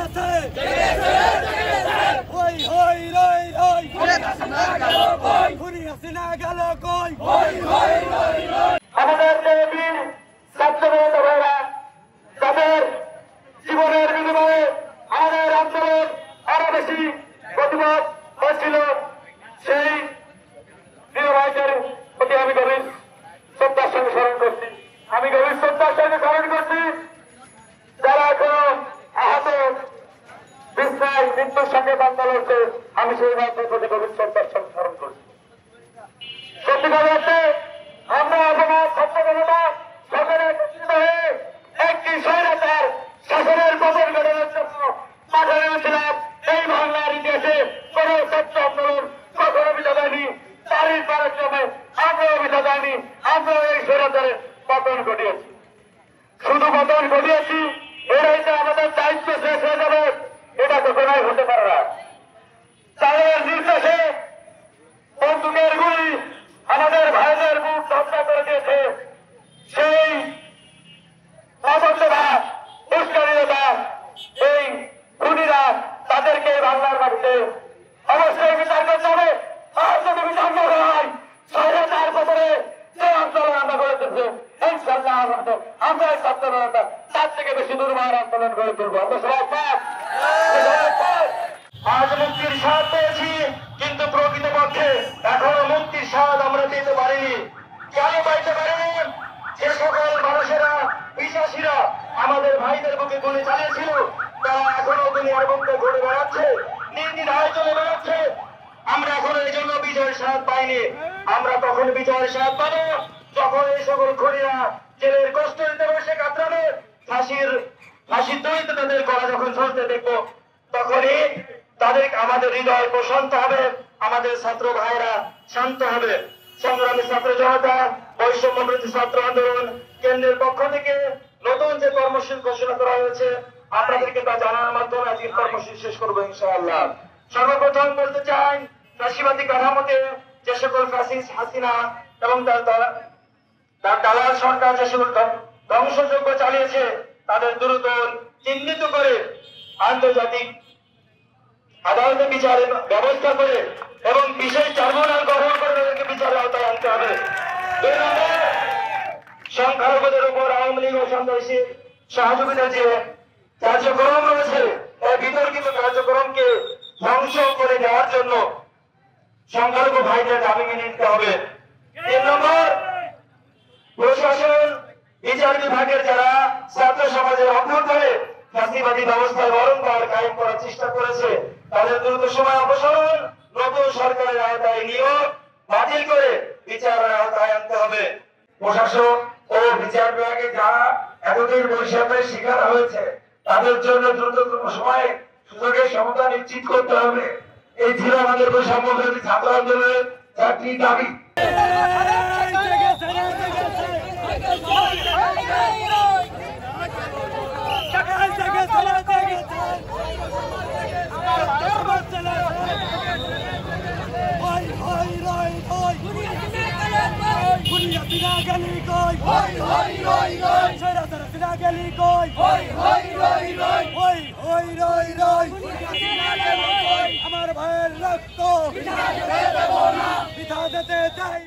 জেগেছে ওই হই রই রই খুনি হাসিনা গেল কই আমাদের বীর ছাত্ররা তাদের জীবনের বিনিময়ে আমাদের আন্দোলন আরো বেশি গতিপথ হয়েছিল। সেই ভাইদের প্রতি আমি গভীর শ্রদ্ধার সঙ্গে স্মরণ করছি। যারা এখনো আহত বিস্ময় মৃত্যুর সঙ্গে বান্দা লড়ছে, আমি সেই ভাইদের প্রতি গভীর শ্রদ্ধার সঙ্গে স্মরণ করছি। সত্যি কথা হচ্ছে আমরা আপনার ছাত্র জনতা সকলে একত্রিত হয়ে একটি স্বৈরাচার শাসনের পতন ঘটানোর জন্য মাঠে নেমেছিলাম। এই বাংলার ইতিহাসে কোন ছাত্র আন্দোলন কখনো বিজয় দেয়নি, তারিখ পারের জন্য আমরাও বিজয় দেয়নি। আমরা এই স্বৈরাচারের পতন ঘটিয়েছি, শুধু পতন ঘটিয়েছি। এরাই যে আমাদের দায়িত্ব শেষ হয়ে যাবে এটা কখনোই হতে পারে না। তাদের নির্দেশে বন্দুকের গুলি আমাদের ভাইদের মুখ ধ্বংস করে দিয়েছে। সেই অবন্ধরা উস্কানিরা এই খুনিরা তাদেরকে বাংলার মাটিতে অবশ্যই বিচার করতে হবে। আর যদি বিচার না হয় স্বৈরাচার পতনে যে আন্দোলন আমরা গড়ে তুলবো ইনশাআল্লাহ আমরা এই ছাত্ররা তার থেকে বেশি দুর্বার আন্দোলন গড়ে তুলবো। আমরা সবাই আজ মুক্তির স্বাদ পেয়েছি, কিন্তু প্রকৃতপক্ষে এখনো মুক্তির স্বাদ আমরা পেতে পারিনি। কেন পাইতে পারিনি? যে সকল মানুষেরা বিশ্বাসীরা আমাদের ভাইদের বুকে গুলি চালিয়েছিল তারা এখনো দুনিয়ার বুকে ঘুরে বেড়াচ্ছে, নির্দ্বিধায় চলে বেড়াচ্ছে। আমরা এখনো এই জন্য বিজয়ের স্বাদ পাইনি। আমরা তখন বিজয়ের স্বাদ পাবো যখন এই সকল খুনিরা জেলের কষ্ট দিতে বসে কাতরাবে, ফাঁসির দড়িতে তাদের গলা যখন ঝরতে দেখবো তখনই আমাদের হৃদয় প্রশান্ত হবে, আমাদের ছাত্র ভাইরা শান্ত হবে। সংগ্রামী ছাত্র জনতা বৈষম্য বিরোধী ছাত্র আন্দোলন কেন্দ্রের পক্ষ থেকে নতুন যে কর্মসূচি ঘোষণা করা হয়েছে আপনাদেরকে তা জানানোর মাধ্যমে আজকে কর্মসূচি শেষ করবো ইনশাআল্লাহ। সর্বপ্রথম বলতে চাই, ফ্যাসিবাদী কাঠামোতে যে সকল ফ্যাসিস্ট হাসিনা এবং তার দালাল সরকার যে সকল ধ্বংসযজ্ঞ চালিয়েছে তাদের দ্রুত চিহ্নিত করে আন্তর্জাতিক আদালতে বিচারের ব্যবস্থা করে এবং বিশেষ ট্রাইব্যুনাল গঠন করে তাদেরকে বিচারের আওতায় আনতে হবে। সংখ্যালঘুদের উপর আওয়ামী লীগ ও সন্ত্রাসী সহযোগিতার যে কার্যক্রম রয়েছে এই বিতর্কিত কার্যক্রমকে ধ্বংস করে দেওয়ার জন্য সংখ্যালঘু ভাইদের দাবি মেনে নিতে হবে। 3 নম্বর, প্রশাসন বিচার বিভাগের যারা ছাত্র সমাজের অভ্যন্তরে ফ্যাসিবাদী ব্যবস্থায় বারংবার কায়েম করার চেষ্টা করেছে তাদের দ্রুত সময় অপসারণ, নতুন সরকারের আওতায় নিয়োগ বাতিল করে বিচারের আওতায় আনতে হবে। প্রশাসন ও বিচার বিভাগে যারা এতদিন বৈষম্যের শিকার হয়েছে তাদের জন্য দ্রুততম সময়ে সুযোগের সমতা নিশ্চিত করতে হবে। এই ছিল আমাদের বৈষম্য বিরোধী ছাত্র আন্দোলনের 4টি দাবি। আমার ভাইয়ের রক্ত পিতা যেতে চাই।